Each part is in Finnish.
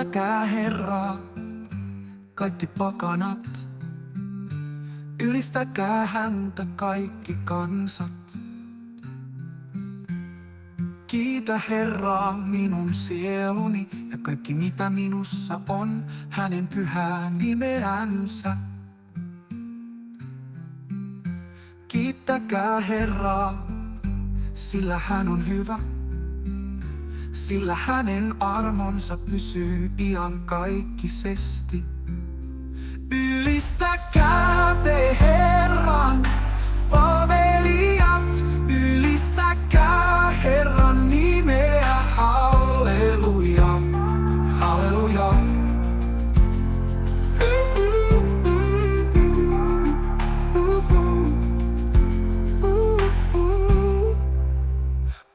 Ylistäkää Herraa, kaikki pakanat. Ylistäkää häntä kaikki kansat. Kiitä Herraa minun sieluni ja kaikki mitä minussa on, hänen pyhää nimeänsä. Kiittäkää Herraa, sillä hän on hyvä, sillä hänen armonsa pysyy iankaikkisesti. Ylistäkää te Herran palvelijat, ylistäkää Herran nimeä, halleluja, halleluja.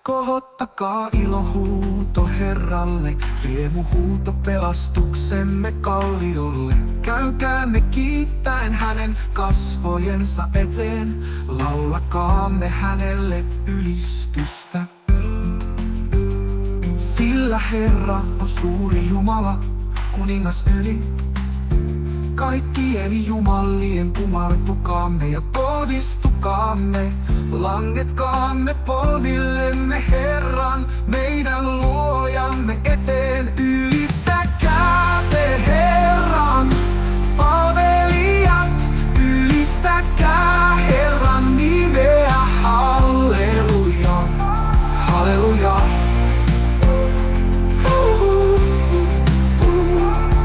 Kohottakaa ilohuuto Herralle, riemuhuuto pelastuksemme kalliolle. Käykäämme kiittäen hänen kasvojensa eteen, laulakaamme hänelle ylistystä. Sillä Herra on suuri Jumala, kuningas yli kaikkien jumalien, kumartukaamme ja polvistukaamme. Langetkaamme polvillemme Herran, meidän luojamme eteen. Ylistäkää te Herran palvelijat, ylistäkää Herran nimeä, halleluja, halleluja.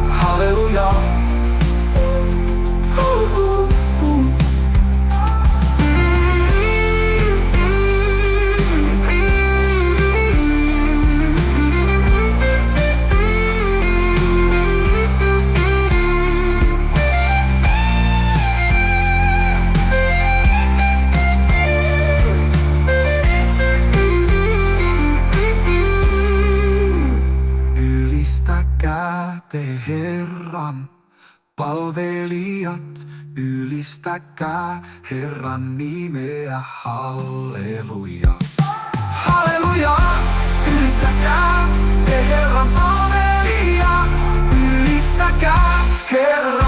Halleluja. Ylistäkää te Herran palvelijat, ylistäkää Herran nimeä, halleluja. Halleluja! Ylistäkää te Herran palvelijat, ylistäkää Herran